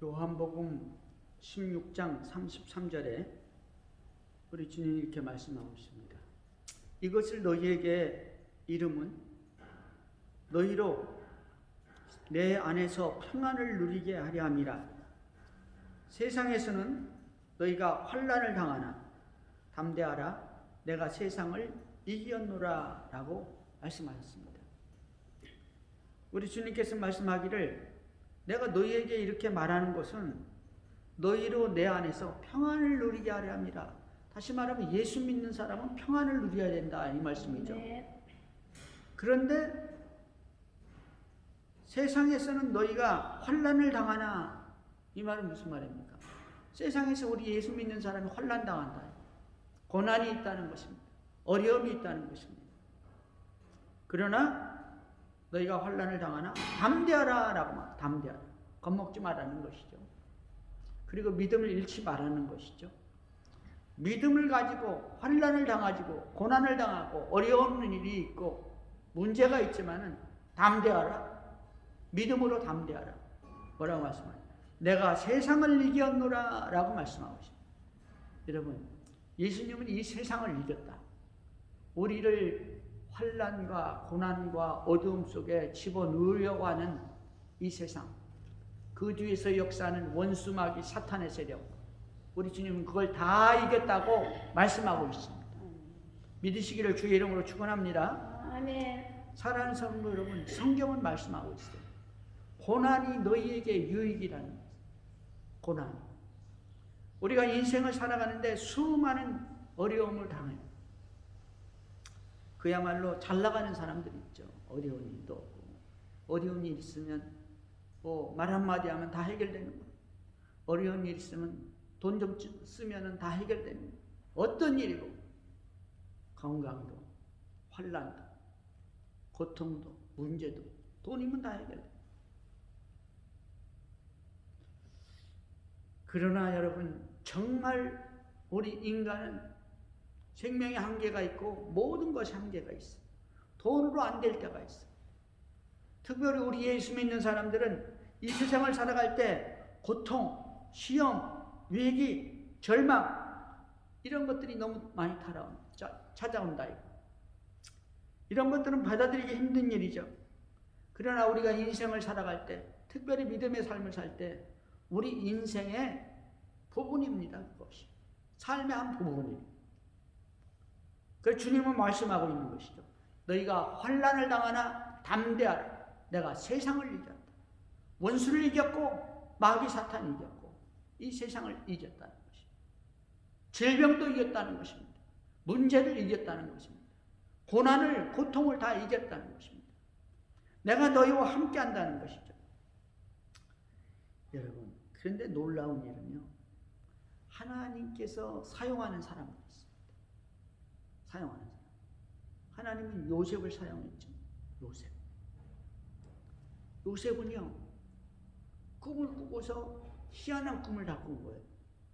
요한복음 16장 33절에 우리 주님이 이렇게 말씀하고 있습니다. 이것을 너희에게 이름은 너희로 내 안에서 평안을 누리게 하려 함이라. 세상에서는 너희가 환난을 당하나 담대하라. 내가 세상을 이기었노라 라고 말씀하셨습니다. 우리 주님께서 말씀하기를 내가 너희에게 이렇게 말하는 것은 너희로 내 안에서 평안을 누리게 하려 합니다. 다시 말하면 예수 믿는 사람은 평안을 누려야 된다 이 말씀이죠. 네. 그런데 세상에서는 너희가 환난을 당하나 이 말은 무슨 말입니까? 세상에서 우리 예수 믿는 사람이 환난 당한다. 고난이 있다는 것입니다. 어려움이 있다는 것입니다. 그러나 너희가 환난을 당하나 담대하라 라고 말. 담대하라. 겁먹지 말라는 것이죠. 그리고 믿음을 잃지 말라는 것이죠. 믿음을 가지고 환난을 당하고 고난을 당하고 어려운 일이 있고 문제가 있지만은 담대하라. 믿음으로 담대하라. 뭐라고 말씀하냐? 내가 세상을 이겼노라 라고 말씀하고 있습니다. 여러분, 예수님은 이 세상을 이겼다. 우리를 환난과 고난과 어두움 속에 집어넣으려고 하는 이 세상, 그 뒤에서 역사하는 원수마귀 사탄의 세력, 우리 주님은 그걸 다 이겼다고 말씀하고 있습니다. 믿으시기를 주의 이름으로 축원합니다. 아멘. 사랑하는 성도 여러분, 성경은 말씀하고 있어요. 고난이 너희에게 유익이라는 거예요. 고난. 우리가 인생을 살아가는데 수많은 어려움을 당해요. 그야말로 잘 나가는 사람들이 있죠. 어려운 일도 없고 어려운 일 있으면 뭐 말 한마디 하면 다 해결되는 거예요. 어려운 일 있으면 돈 좀 쓰면 다 해결되는 거예요. 어떤 일이고 건강도 환난도 고통도 문제도 돈이면 다 해결돼요. 그러나 여러분, 정말 우리 인간은 생명의 한계가 있고 모든 것이 한계가 있어. 돈으로 안 될 때가 있어. 특별히 우리 예수 믿는 사람들은 이 세상을 살아갈 때 고통, 시험, 위기, 절망 이런 것들이 너무 많이 찾아온다. 이런 것들은 받아들이기 힘든 일이죠. 그러나 우리가 인생을 살아갈 때, 특별히 믿음의 삶을 살 때 우리 인생의 부분입니다. 그것이 삶의 한 부분입니다. 그래서 주님은 말씀하고 있는 것이죠. 너희가 환난을 당하나 담대하라. 내가 세상을 이겼다. 원수를 이겼고 마귀 사탄을 이겼고 이 세상을 이겼다는 것입니다. 질병도 이겼다는 것입니다. 문제를 이겼다는 것입니다. 고난을, 고통을 다 이겼다는 것입니다. 내가 너희와 함께 한다는 것이죠. 여러분, 그런데 놀라운 일은요, 하나님께서 사용하는 사람들이 있습니다. 사용하는 사람. 하나님은 요셉을 사용했죠. 요셉은요, 꿈을 꾸고서 희한한 꿈을 다 꾼 거예요.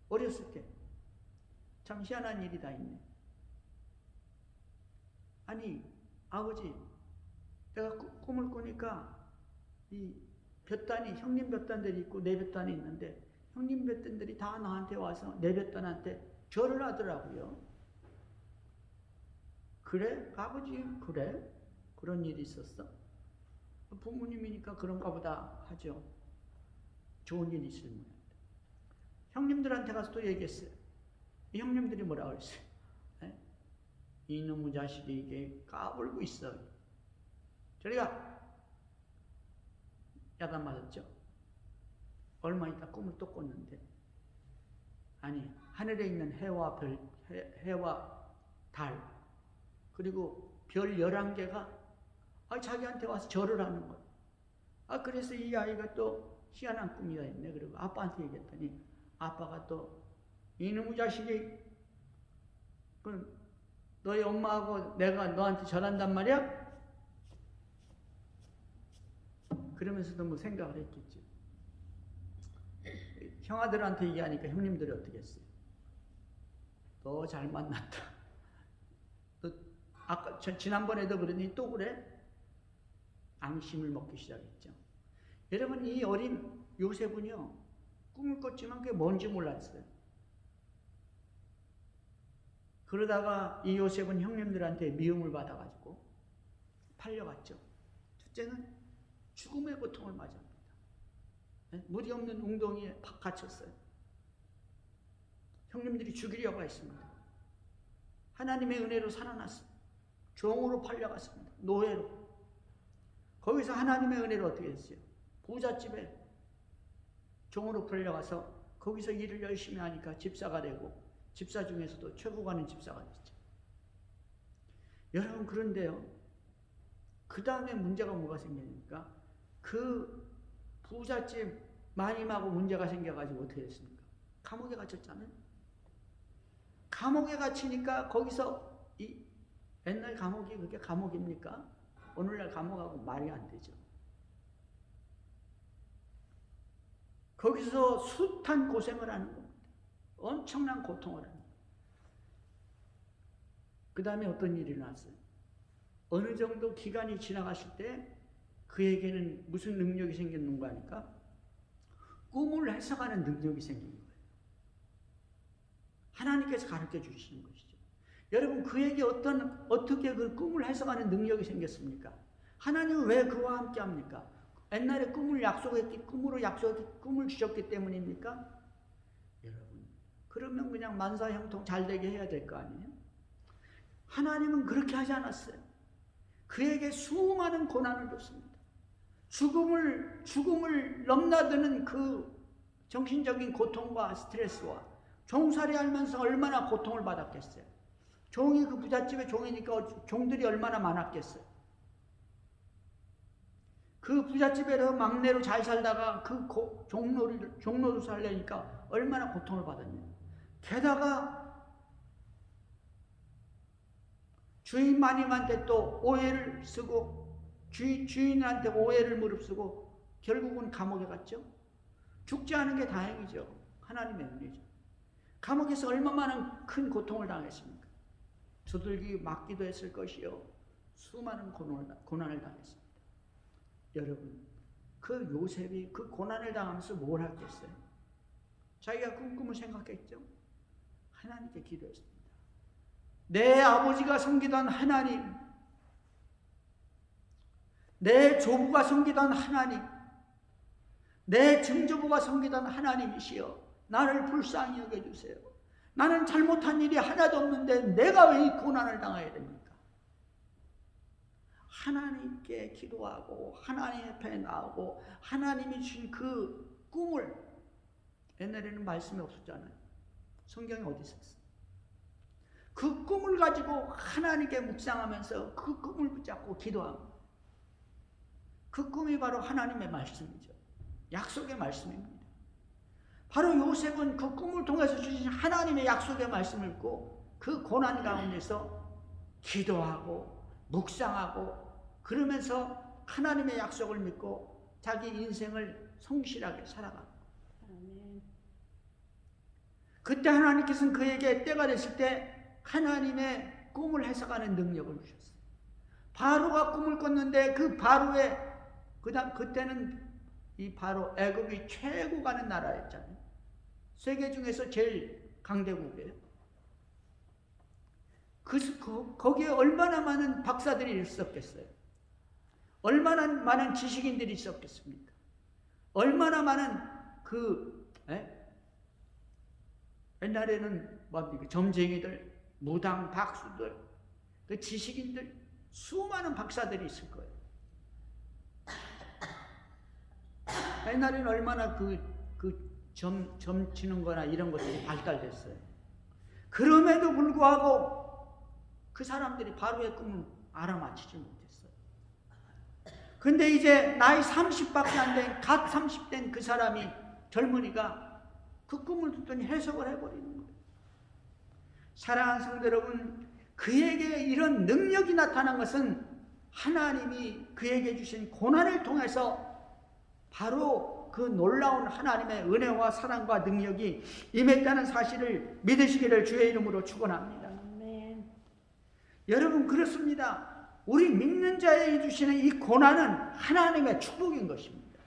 어렸을 때. 참 희한한 일이 다 있네. 아니, 아버지, 내가 꿈을 꾸니까 이 볕단이, 형님 볕단들이 있고 내 볕단이 있는데 형님 볕단들이 다 나한테 와서 내 볕단한테 절을 하더라고요. 그래? 아버지, 그래? 그런 일이 있었어? 부모님이니까 그런가 보다 하죠. 좋은 일이 있을 모양이다. 형님들한테 가서 또 얘기했어요. 이 형님들이 뭐라고 그랬어요? 이놈의 자식이 이게 까불고 있어. 저리가 야단 맞았죠. 얼마 있다 꿈을 또 꿨는데, 아니 하늘에 있는 해와 별, 해와 달, 그리고 별 11개가 자기한테 와서 절을 하는 거야. 그래서 이 아이가 또 희한한 꿈이 있네. 그리고 아빠한테 얘기했더니 아빠가 또 이놈의 자식이 너희 엄마하고 내가 너한테 절한단 말이야? 그러면서도 뭐 생각을 했겠죠. 형아들한테 얘기하니까 형님들이 어떻게 했어요? 너 잘 만났다. 너 아까 지난번에도 그러니 또 그래? 앙심을 먹기 시작했죠. 여러분, 이 어린 요셉은요, 꿈을 꿨지만 그게 뭔지 몰랐어요. 그러다가 이 요셉은 형님들한테 미움을 받아가지고 팔려갔죠. 둘째는 죽음의 고통을 맞이합니다. 물이 없는 웅덩이에 갇혔어요. 형님들이 죽이려고 했습니다. 하나님의 은혜로 살아났어요. 종으로 팔려갔습니다. 노예로. 거기서 하나님의 은혜로 어떻게 했어요? 부잣집에 종으로 팔려가서 거기서 일을 열심히 하니까 집사가 되고, 집사 중에서도 최고 가는 집사가 됐죠. 여러분, 그런데요, 그 다음에 문제가 뭐가 생기니까 그 부잣집 마님하고 문제가 생겨가지고 어떻게 됐습니까? 감옥에 갇혔잖아요. 감옥에 갇히니까 거기서 옛날 감옥이 그게 감옥입니까? 오늘날 감옥하고 말이 안 되죠. 거기서 숱한 고생을 하는 겁니다. 엄청난 고통을 하는 겁니다. 그 다음에 어떤 일이 일어났어요? 어느 정도 기간이 지나갔을 때 그에게는 무슨 능력이 생겼는가 하니까 꿈을 해석하는 능력이 생긴 거예요. 하나님께서 가르쳐 주시는 것이죠. 여러분, 그에게 어떻게 그 꿈을 해석하는 능력이 생겼습니까? 하나님은 왜 그와 함께 합니까? 옛날에 꿈으로 약속했기, 꿈을 주셨기 때문입니까? 여러분, 그러면 그냥 만사형통 잘 되게 해야 될 거 아니에요? 하나님은 그렇게 하지 않았어요. 그에게 수많은 고난을 줬습니다. 죽음을 넘나드는 그 정신적인 고통과 스트레스와 종살이 하면서 얼마나 고통을 받았겠어요. 종이 그 부잣집의 종이니까 종들이 얼마나 많았겠어요. 그 부잣집에서 막내로 잘 살다가 그 종로로 살려니까 얼마나 고통을 받았냐. 게다가 주인 마님한테 또 오해를 쓰고 주인한테 오해를 무릅쓰고 결국은 감옥에 갔죠. 죽지 않은 게 다행이죠. 하나님의 은혜죠. 감옥에서 얼마나 큰 고통을 당했습니까? 두들기 맞기도 했을 것이요, 수많은 고난을 당했습니다. 여러분, 그 요셉이 그 고난을 당하면서 뭘 했겠어요? 자기가 꿈을 생각했죠. 하나님께 기도했습니다. 내 아버지가 섬기던 하나님, 내 조부가 섬기던 하나님, 내 증조부가 섬기던 하나님이시여, 나를 불쌍히 여겨주세요. 나는 잘못한 일이 하나도 없는데 내가 왜 이 고난을 당해야 됩니까? 하나님께 기도하고 하나님 앞에 나오고 하나님이 주신 그 꿈을, 옛날에는 말씀이 없었잖아요. 성경이 어디 있었어요? 그 꿈을 가지고 하나님께 묵상하면서 그 꿈을 붙잡고 기도합니다. 그 꿈이 바로 하나님의 말씀이죠. 약속의 말씀입니다. 바로 요셉은 그 꿈을 통해서 주신 하나님의 약속의 말씀을 읽고 그 고난 가운데서 기도하고 묵상하고 그러면서 하나님의 약속을 믿고 자기 인생을 성실하게 살아갑니다. 그때 하나님께서는 그에게 때가 됐을 때 하나님의 꿈을 해석하는 능력을 주셨어요. 바로가 꿈을 꿨는데 그 바로의 그때는 이 바로 애굽이 최고 가는 나라였잖아요. 세계 중에서 제일 강대국이에요. 거기에 얼마나 많은 박사들이 있었겠어요? 얼마나 많은 지식인들이 있었겠습니까? 얼마나 많은 옛날에는 점쟁이들, 무당, 박수들, 그 지식인들, 수많은 박사들이 있을 거예요. 옛날에는 얼마나 점 치는 거나 이런 것들이 발달됐어요. 그럼에도 불구하고 그 사람들이 바로의 꿈을 알아맞히지 못했어요. 근데 이제 나이 30밖에 안 된, 갓 30 된 그 사람이, 젊은이가 그 꿈을 듣더니 해석을 해버리는 거예요. 사랑하는 성도 여러분, 그에게 이런 능력이 나타난 것은 하나님이 그에게 주신 고난을 통해서 바로 그 놀라운 하나님의 은혜와 사랑과 능력이 임했다는 사실을 믿으시기를 주의 이름으로 축원합니다. 아멘. 여러분, 그렇습니다. 우리 믿는 자에게 주시는 이 고난은 하나님의 축복인 것입니다.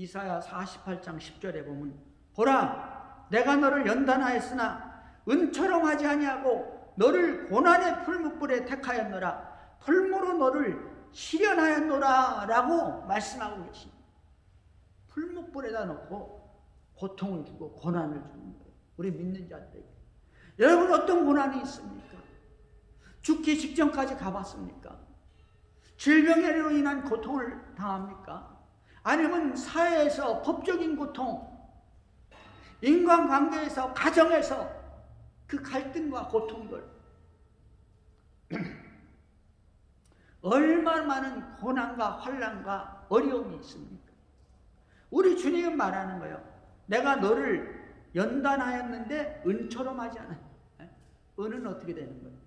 이사야 48장 10절에 보면 보라 내가 너를 연단하였으나 은처럼 하지 아니하고 너를 고난의 풀무불에 택하였노라 풀무로 너를 시련하였노라 라고 말씀하고 계십니다. 풀무불에다 놓고 고통을 주고 고난을 주는 거예요. 우리 믿는 자들에게. 여러분 어떤 고난이 있습니까? 죽기 직전까지 가봤습니까? 질병으로 인한 고통을 당합니까? 아니면 사회에서 법적인 고통, 인간관계에서, 가정에서 그 갈등과 고통들 얼마나 많은 고난과 환난과 어려움이 있습니까? 우리 주님은 말하는 거예요. 내가 너를 연단하였는데 은처럼 하지 않아. 은은 어떻게 되는 거예요?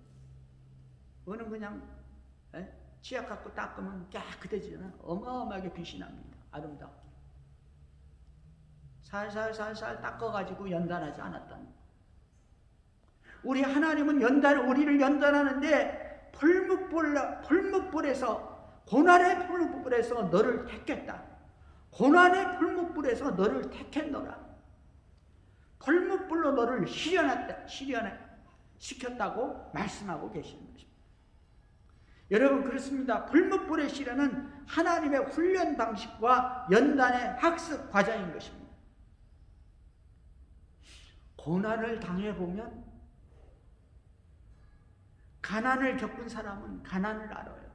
은은 그냥 치약 갖고 닦으면 깨끗해지잖아. 어마어마하게 빛이 납니다. 아름다워. 살살 닦아가지고 연단하지 않았다는 거예요. 우리 하나님은 우리를 연단하는데 풀무불에서 고난의 풀무불에서 너를 택했다. 고난의 풀무불에서 너를 택했노라. 풀무불로 너를 시켰다고 말씀하고 계시는 것입니다. 여러분 그렇습니다. 풀무불의 시련은 하나님의 훈련 방식과 연단의 학습 과정인 것입니다. 고난을 당해보면 가난을 겪은 사람은 가난을 알아요.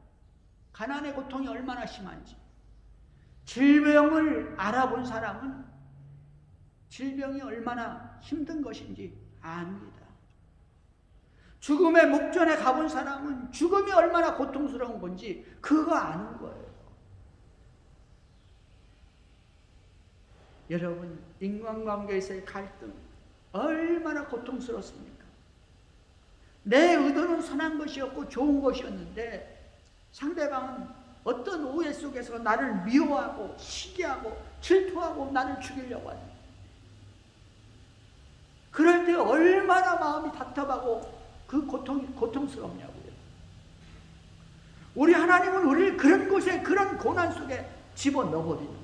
가난의 고통이 얼마나 심한지. 질병을 알아본 사람은 질병이 얼마나 힘든 것인지 압니다. 죽음의 목전에 가본 사람은 죽음이 얼마나 고통스러운 건지 그거 아는 거예요. 여러분 인간관계에서의 갈등 얼마나 고통스럽습니까? 내 의도는 선한 것이었고 좋은 것이었는데 상대방은 어떤 오해 속에서 나를 미워하고 시기하고 질투하고 나를 죽이려고 하는, 그럴 때 얼마나 마음이 답답하고 그 고통스럽냐고요. 우리 하나님은 우리를 그런 곳에, 그런 고난 속에 집어넣어버리는 거예요.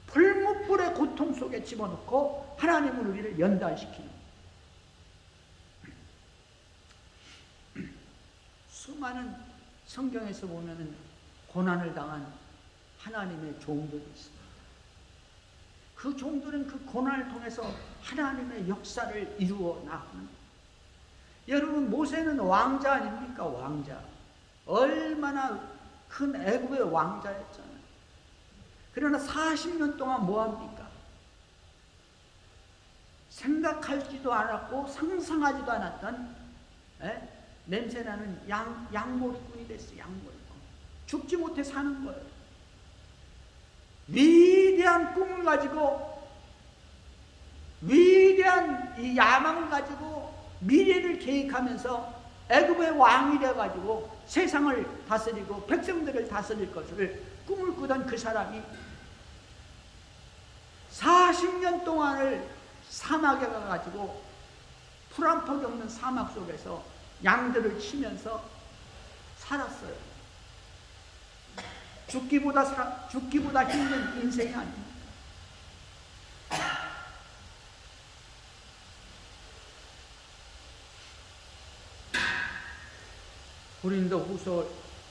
풀무불의 고통 속에 집어넣고 하나님은 우리를 연단시키는 거예요. 수많은 성경에서 보면은 고난을 당한 하나님의 종들이 있습니다. 그 종들은 그 고난을 통해서 하나님의 역사를 이루어 나가는. 여러분 모세는 왕자 아닙니까? 왕자. 얼마나 큰 애굽의 왕자였잖아요. 그러나 40년 동안 뭐합니까? 생각하지도 않았고 상상하지도 않았던 냄새나는 양머리꾼이 됐어요. 양머리꾼. 죽지 못해 사는 거예요. 위대한 꿈을 가지고, 위대한 이 야망을 가지고 미래를 계획하면서 애굽의 왕이 되어가지고 세상을 다스리고 백성들을 다스릴 것을 꿈을 꾸던 그 사람이 40년 동안을 사막에 가가지고 풀 한 폭이 없는 사막 속에서 양들을 치면서 살았어요. 죽기보다 힘든 인생이 아닙니다. 고린도후서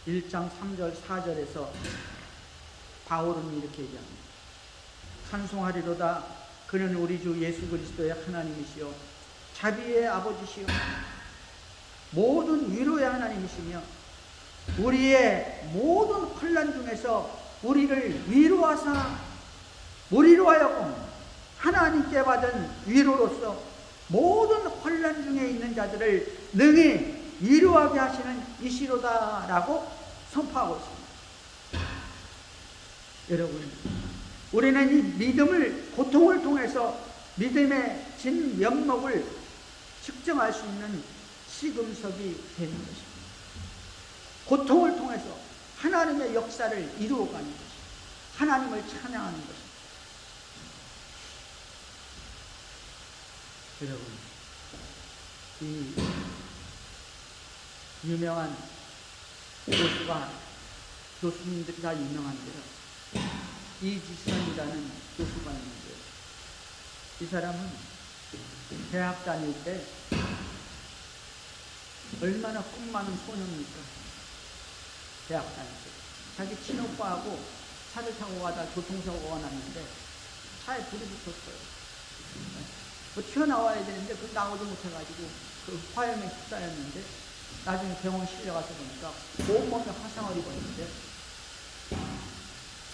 1장 3절 4절에서 바울은 이렇게 얘기합니다. 찬송하리로다. 그는 우리 주 예수 그리스도의 하나님이시요 자비의 아버지시요 모든 위로의 하나님이시며 우리의 모든 환난 중에서 우리를 위로하사 우리로 하여금 하나님께 받은 위로로서 모든 환난 중에 있는 자들을 능히 위로하게 하시는 이시로다라고 선포하고 있습니다. 여러분, 우리는 이 믿음을, 고통을 통해서 믿음의 진 면목을 측정할 수 있는 시금석이 되는 것입니다. 고통을 통해서 하나님의 역사를 이루어가는 것입니다. 하나님을 찬양하는 것입니다. 여러분, 이 유명한 교수가, 교수님들이 다 유명한데요. 이지선이라는 교수가 있는데, 이 사람은 대학 다닐 때 얼마나 꿈 많은 소녀입니까? 대학 다닐 때 자기 친오빠하고 차를 타고 가다 교통사고가 났는데 차에 불이 붙었어요. 뭐 튀어나와야 되는데 그 나오지 못해가지고 그 화염에 휩싸였는데, 나중에 병원 실려가서 보니까 온몸에 화상을 입었는데,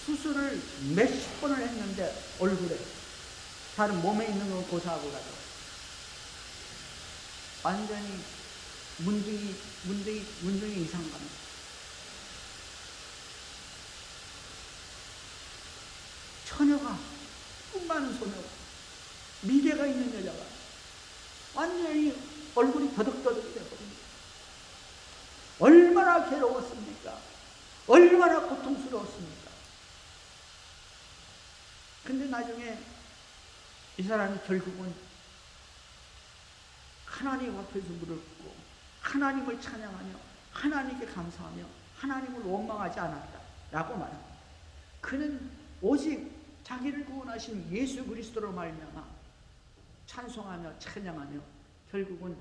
수술을 몇십 번을 했는데 얼굴에, 다른 몸에 있는 건 고사하고 가죠. 완전히 문둥이 이상감이에요. 처녀가, 꿈 많은 소녀가, 미래가 있는 여자가 완전히 얼굴이 더덕더덕 되거든요. 얼마나 괴로웠습니까? 얼마나 고통스러웠습니까? 근데 나중에 이 사람이 결국은 하나님 앞에서 무릎 꿇고 하나님을 찬양하며 하나님께 감사하며 하나님을 원망하지 않았다 라고 말합니다. 그는 오직 자기를 구원하신 예수 그리스도로 말미암아 찬송하며 찬양하며 결국은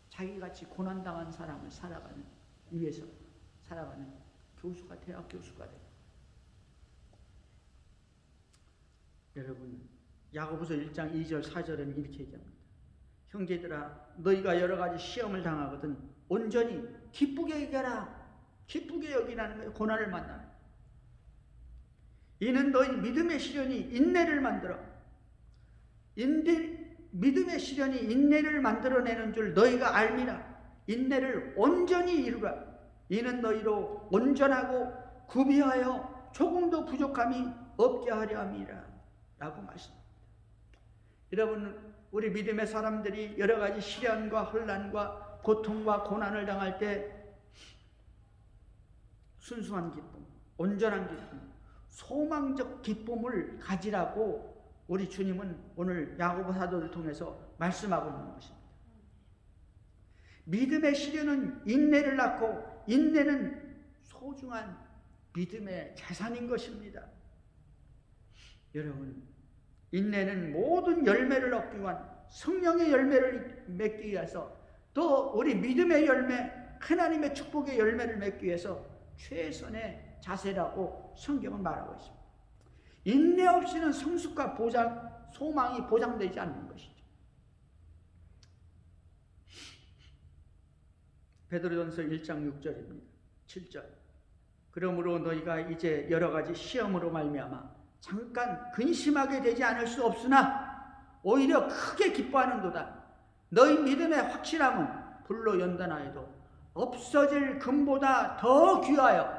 자기같이 고난당한 사람을 위해서 살아가는 교수가, 대학 교수가 됩니다. 여러분, 야고보서 1장 2절 4절에는 이렇게 얘기합니다. 형제들아, 너희가 여러 가지 시험을 당하거든 온전히 기쁘게 여겨라. 기쁘게 여기라는 거예요. 고난을 만나는. 이는 너희 믿음의 시련이 인내를 만들어. 믿음의 시련이 인내를 만들어내는 줄 너희가 알미라. 인내를 온전히 이루라. 이는 너희로 온전하고 구비하여 조금도 부족함이 없게 하려 함이라 라고 말씀합니다. 여러분, 우리 믿음의 사람들이 여러 가지 시련과 혼란과 고통과 고난을 당할 때 순수한 기쁨, 온전한 기쁨, 소망적 기쁨을 가지라고 우리 주님은 오늘 야고보 사도를 통해서 말씀하고 있는 것입니다. 믿음의 시련은 인내를 낳고 인내는 소중한 믿음의 자산인 것입니다. 여러분, 인내는 모든 열매를 얻기 위한 성령의 열매를 맺기 위해서, 또 우리 믿음의 열매, 하나님의 축복의 열매를 맺기 위해서 최선의 자세라고 성경은 말하고 있습니다. 인내 없이는 성숙과 소망이 보장되지 않는 것이죠. 베드로전서 1장 6절입니다. 7절. 그러므로 너희가 이제 여러 가지 시험으로 말미암아 잠깐 근심하게 되지 않을 수 없으나 오히려 크게 기뻐하는도다. 너희 믿음의 확실함은 불로 연단하여도 없어질 금보다 더 귀하여.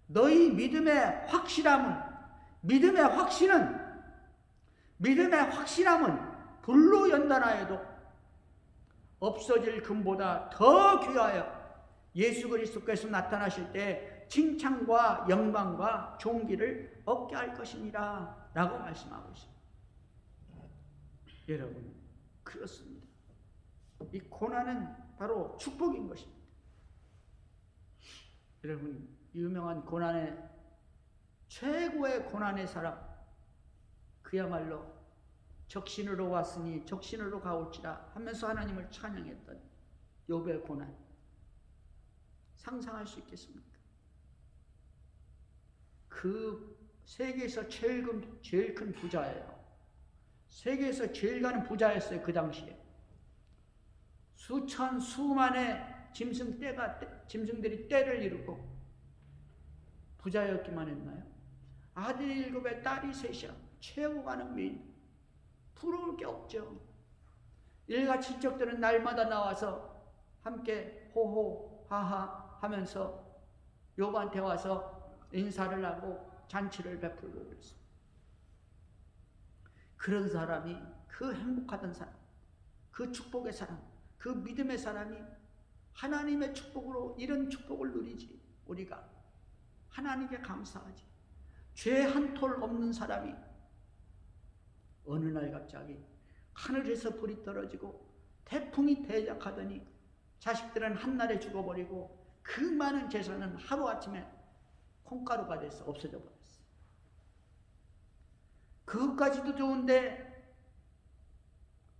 너희 믿음의 확실함은, 믿음의 확실함은 불로 연단하여도 없어질 금보다 더 귀하여 예수 그리스도께서 나타나실 때 칭찬과 영광과 존귀를 얻게 할 것이니라 라고 말씀하고 있습니다. 여러분, 그렇습니다. 이 고난은 바로 축복인 것입니다. 여러분, 유명한 최고의 고난의 사람, 그야말로 적신으로 왔으니 적신으로 가올지라 하면서 하나님을 찬양했던 욥의 고난, 상상할 수 있겠습니까? 그 세계에서 제일 큰 부자예요. 세계에서 제일 가는 부자였어요. 그 당시에 수만의 짐승들이 떼를 이루고 부자였기만 했나요? 아들이 7에 딸이 3이야. 최고 가는 민, 부러울 게 없죠. 일가 친척들은 날마다 나와서 함께 호호 하하 하면서 욥한테 와서 인사를 하고 잔치를 베풀고 그랬습니다. 그런 사람이, 그 행복하던 사람, 그 축복의 사람, 그 믿음의 사람이 하나님의 축복으로 이런 축복을 누리지. 우리가 하나님께 감사하지. 죄 한 톨 없는 사람이 어느 날 갑자기 하늘에서 불이 떨어지고 태풍이 대작하더니 자식들은 한날에 죽어버리고 그 많은 재산은 하루아침에 콩가루가 돼서 없어져 버렸어요. 그것까지도 좋은데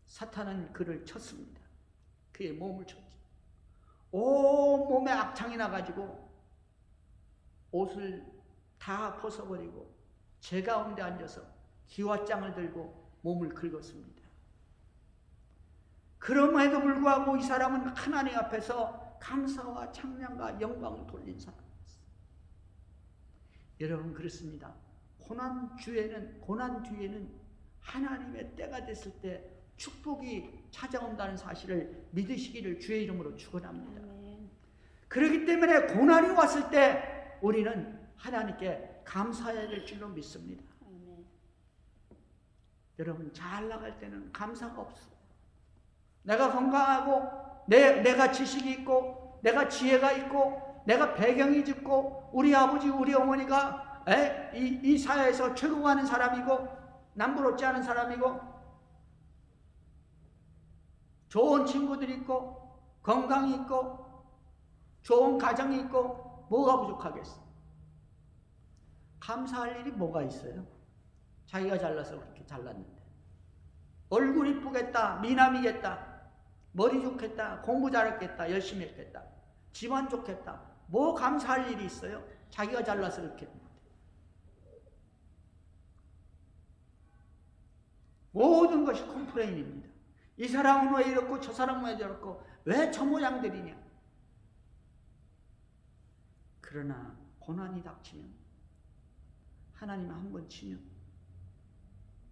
사탄은 그를 쳤습니다. 그의 몸을 쳤죠. 온 몸에 악창이 나가지고 옷을 다 벗어버리고 제 가운데 앉아서 기와장을 들고 몸을 긁었습니다. 그럼에도 불구하고 이 사람은 하나님 앞에서 감사와 찬양과 영광을 돌린 사람이었어요. 여러분, 그렇습니다. 고난 뒤에는 하나님의 때가 됐을 때 축복이 찾아온다는 사실을 믿으시기를 주의 이름으로 축원합니다. 그렇기 때문에 고난이 왔을 때 우리는 하나님께 감사해야 될 줄로 믿습니다. 여러분, 잘 나갈 때는 감사가 없어. 내가 건강하고 내가 지식이 있고 내가 지혜가 있고 내가 배경이 좋고 우리 아버지 우리 어머니가 이 사회에서 최고 하는 사람이고 남부럽지 않은 사람이고 좋은 친구들이 있고 건강이 있고 좋은 가정이 있고 뭐가 부족하겠어? 감사할 일이 뭐가 있어요? 자기가 잘나서 그렇게 잘났는데 얼굴 이쁘겠다, 미남이겠다, 머리 좋겠다, 공부 잘했겠다, 열심히 했겠다, 집안 좋겠다, 뭐 감사할 일이 있어요? 자기가 잘나서 그렇게 했는데. 모든 것이 컴플레인입니다. 이 사람은 왜 이렇고 저 사람은 왜 저렇고 왜 저 모양들이냐. 그러나 고난이 닥치면 하나님 한 번 치면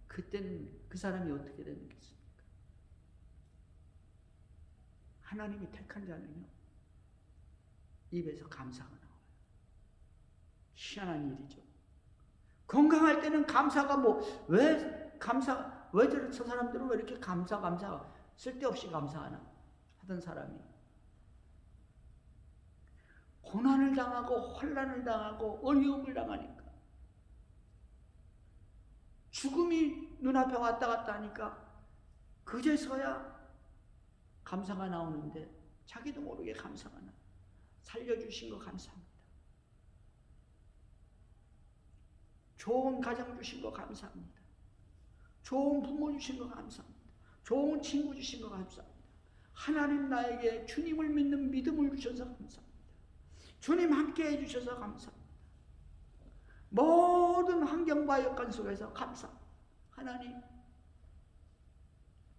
그때는 그 사람이 어떻게 되는 겠습니까? 하나님이 택한 자는요 입에서 감사가 나와요. 희한한 일이죠. 건강할 때는 감사가 왜 저 사람들은 왜 이렇게 감사 쓸데없이 감사하나 하던 사람이 고난을 당하고 환난을 당하고 어려움을 당하니까 죽음이 눈앞에 왔다 갔다 하니까 그제서야 감사가 나오는데 자기도 모르게 감사가 나. 살려주신 거 감사합니다. 좋은 가정 주신 거 감사합니다. 좋은 부모 주신 거 감사합니다. 좋은 친구 주신 거 감사합니다. 하나님 나에게 주님을 믿는 믿음을 주셔서 감사합니다. 주님 함께 해주셔서 감사합니다. 모든 환경과 여건 속에서 감사합니다. 하나님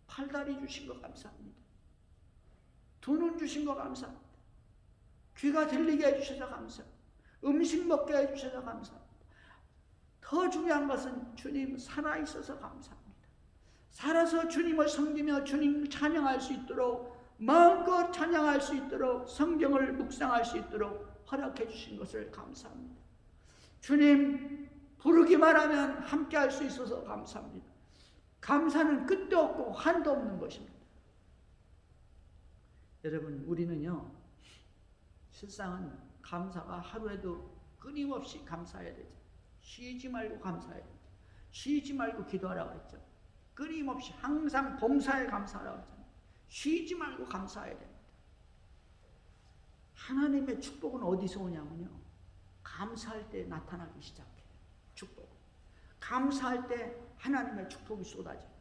팔다리 주신 거 감사합니다. 두 눈 주신 거 감사합니다. 귀가 들리게 해주셔서 감사합니다. 음식 먹게 해주셔서 감사합니다. 더 중요한 것은 주님 살아있어서 감사합니다. 살아서 주님을 섬기며 주님을 찬양할 수 있도록 마음껏 찬양할 수 있도록 성경을 묵상할 수 있도록 허락해 주신 것을 감사합니다. 주님 부르기만 하면 함께 할 수 있어서 감사합니다. 감사는 끝도 없고 한도 없는 것입니다. 여러분, 우리는요 실상은 감사가 하루에도 끊임없이 감사해야 되죠. 쉬지 말고 감사해야 되죠. 쉬지 말고 기도하라고 했죠. 끊임없이 항상 범사에 감사하라고 했잖아요. 쉬지 말고 감사해야 됩니다. 하나님의 축복은 어디서 오냐면요 감사할 때 나타나기 시작해요. 축복. 감사할 때 하나님의 축복이 쏟아져요.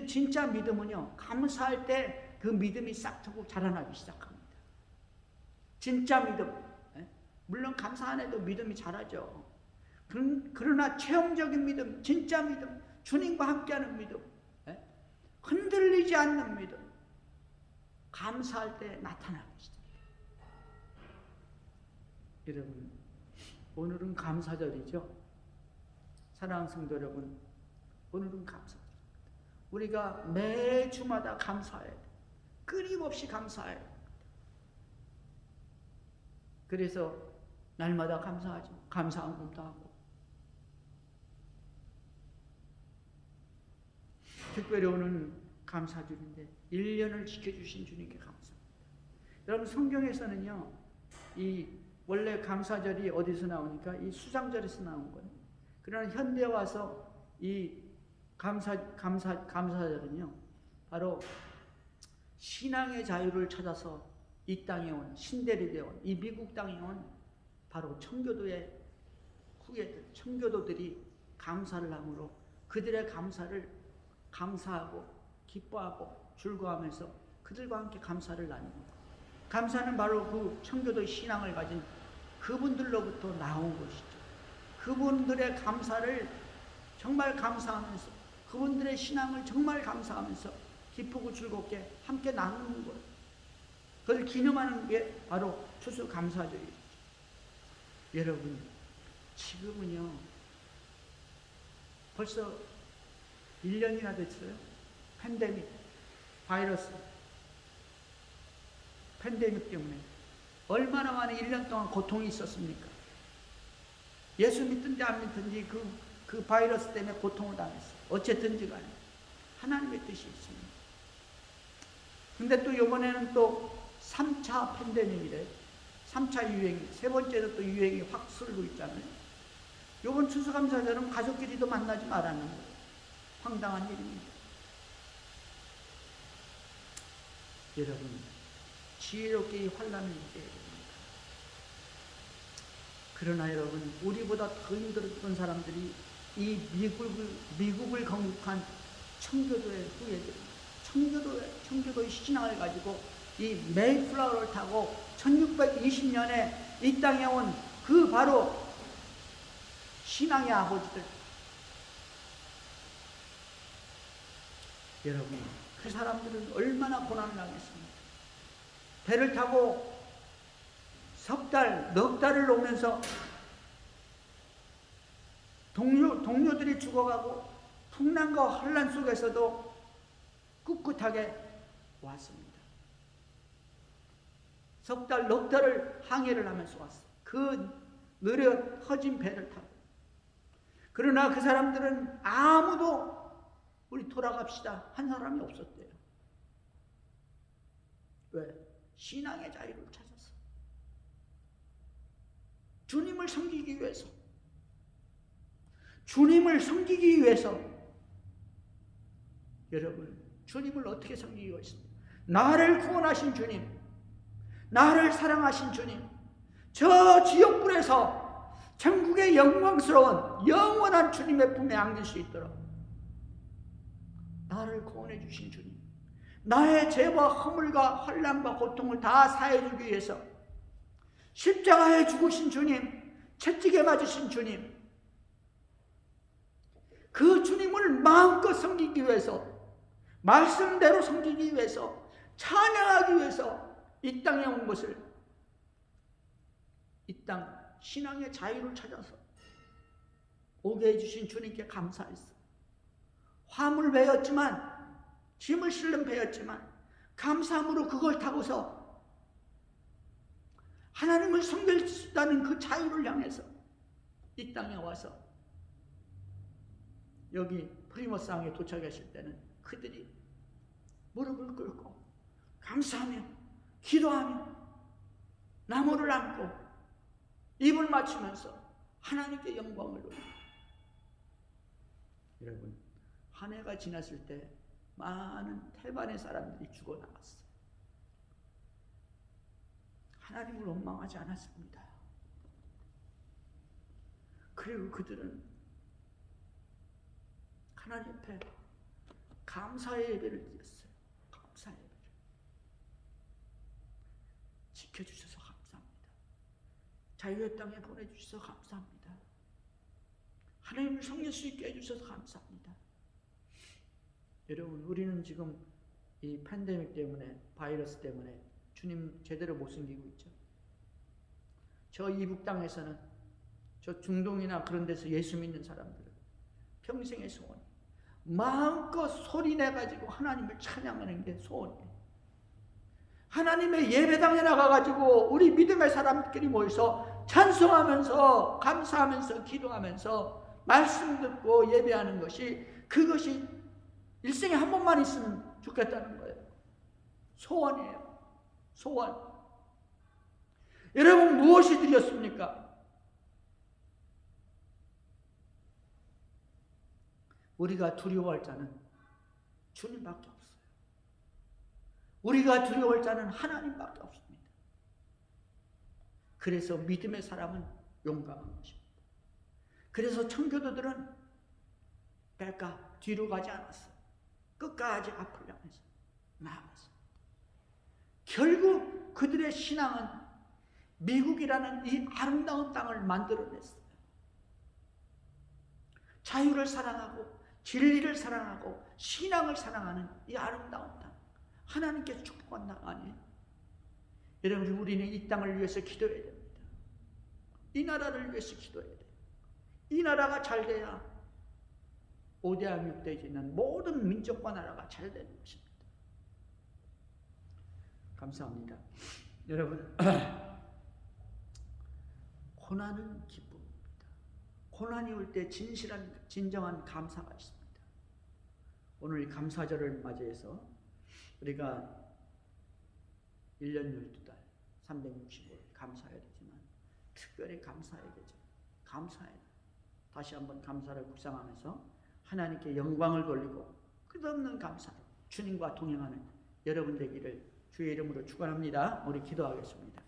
진짜 믿음은요 감사할 때 그 믿음이 싹트고 자라나기 시작합니다. 진짜 믿음. 물론 감사 안 해도 믿음이 자라죠. 그러나 체험적인 믿음, 진짜 믿음, 주님과 함께하는 믿음, 흔들리지 않는 믿음, 감사할 때 나타나기 시작해요. 여러분, 오늘은 감사절이죠. 사랑하는 성도 여러분, 오늘은 감사절. 우리가 매주마다 감사해야 돼요. 끊임없이 감사해야 돼요. 그래서 날마다 감사하죠. 감사한 것도 하고. 특별히 오늘 감사주인데 1년을 지켜주신 주님께 감사합니다. 여러분, 성경에서는요 이 원래 감사절이 어디서 나오니까 이 수장절에서 나온 거예요. 그러나 현대에 와서 이 감사절은요 바로 신앙의 자유를 찾아서 이 땅에 온 신대륙에 온 이 미국 땅에 온 바로 청교도의 후예들, 청교도들이 감사를 함으로 그들의 감사하고 기뻐하고 즐거워하면서 그들과 함께 감사를 나눕니다. 감사는 바로 그 청교도의 신앙을 가진 그분들로부터 나온 것이죠. 그분들의 감사를 정말 감사하면서, 그분들의 신앙을 정말 감사하면서 기쁘고 즐겁게 함께 나누는 거예요. 그걸 기념하는 게 바로 추수감사절이죠. 여러분, 지금은요 벌써 1년이나 됐어요. 팬데믹, 바이러스 팬데믹 때문에 얼마나 많은 1년 동안 고통이 있었습니까? 예수 믿든지 안 믿든지 그 바이러스 때문에 고통을 당했어요. 어쨌든지 간에 하나님의 뜻이 있습니다. 근데 또 이번에는 또 3차 팬데믹이래. 3차 유행, 세 번째로 또 유행이 확 쓸고 있잖아요. 이번 추수감사절은 가족끼리도 만나지 말라는 거예요. 황당한 일입니다. 여러분, 지혜롭게 이 환란을 이겨야 됩니다. 그러나 여러분, 우리보다 더 힘들었던 사람들이 이 미국을 건국한 청교도의 후예들입니다. 청교도의 신앙을 가지고 이 메이플라워를 타고 1620년에 이 땅에 온 그 바로 신앙의 아버지들. 여러분, 그 사람들은 얼마나 고난을 당했습니까? 배를 타고 석 달, 넉 달을 오면서 동료들이 죽어가고 풍랑과 혼란 속에서도 꿋꿋하게 왔습니다. 석 달, 넉 달을 항해를 하면서 왔어요. 그 느려 허진 배를 타고. 그러나 그 사람들은 아무도 우리 돌아갑시다 한 사람이 없었대요. 왜? 신앙의 자유를 찾았어. 주님을 섬기기 위해서. 주님을 섬기기 위해서. 여러분, 주님을 어떻게 섬기기 위해서입니까? 나를 구원하신 주님, 나를 사랑하신 주님, 저 지옥불에서 천국의 영광스러운 영원한 주님의 품에 안길 수 있도록 나를 구원해 주신 주님, 나의 죄와 허물과 환난과 고통을 다 사해 주기 위해서 십자가에 죽으신 주님, 채찍에 맞으신 주님, 그 주님을 마음껏 섬기기 위해서, 말씀대로 섬기기 위해서, 찬양하기 위해서 이 땅에 온 것을, 이 땅 신앙의 자유를 찾아서 오게 해주신 주님께 감사했어. 화물 배였지만, 짐을 실는 배였지만 감사함으로 그걸 타고서 하나님을 섬길 수 있다는 그 자유를 향해서 이 땅에 와서 여기 프리머스 항에 도착했을 때는 그들이 무릎을 꿇고 감사하며 기도하며 나무를 안고 입을 맞추면서 하나님께 영광을 돌립니다. 여러분, 한 해가 지났을 때 많은 태반의 사람들이 죽어나갔어요. 하나님을 원망하지 않았습니다. 그리고 그들은 하나님 앞에 감사의 예배를 드렸어요. 감사의 예배를. 지켜주셔서 감사합니다. 자유의 땅에 보내주셔서 감사합니다. 하나님을 섬길 수 있게 해주셔서 감사합니다. 여러분, 우리는 지금 이 팬데믹 때문에, 바이러스 때문에 주님 제대로 못 섬기고 있죠. 저 이북 땅에서는, 저 중동이나 그런 데서 예수 믿는 사람들은 평생의 소원, 마음껏 소리내가지고 하나님을 찬양하는 게 소원이에요. 하나님의 예배당에 나가가지고 우리 믿음의 사람들끼리 모여서 찬송하면서, 감사하면서, 기도하면서 말씀 듣고 예배하는 것이, 그것이 일생에 한 번만 있으면 좋겠다는 거예요. 소원이에요. 소원. 여러분, 무엇이 드렸습니까? 우리가 두려워할 자는 주님밖에 없어요. 우리가 두려워할 자는 하나님밖에 없습니다. 그래서 믿음의 사람은 용감한 것입니다. 그래서 청교도들은 될까? 뒤로 가지 않았어. 끝까지 앞을 향해서 나아갔어. 결국 그들의 신앙은 미국이라는 이 아름다운 땅을 만들어냈어요. 자유를 사랑하고 진리를 사랑하고 신앙을 사랑하는 이 아름다운 땅, 하나님께서 축복한 땅 아니에요? 여러분, 우리는 이 땅을 위해서 기도해야 됩니다. 이 나라를 위해서 기도해야 돼요. 이 나라가 잘 돼야 5대양 6대에 있는 모든 민족과 나라가 잘 되는 것입니다. 감사합니다. 여러분, 고난은 기쁨입니다. 고난이 올 때 진정한 감사가 있습니다. 오늘 감사절을 맞이해서 우리가 1년 12달 365일 감사해야 되지만 특별히 감사해야 되죠. 감사해야 돼요. 다시 한번 감사를 묵상하면서 하나님께 영광을 돌리고 끝없는 감사로 주님과 동행하는 여러분 되기를 주의 이름으로 축원합니다. 우리 기도하겠습니다.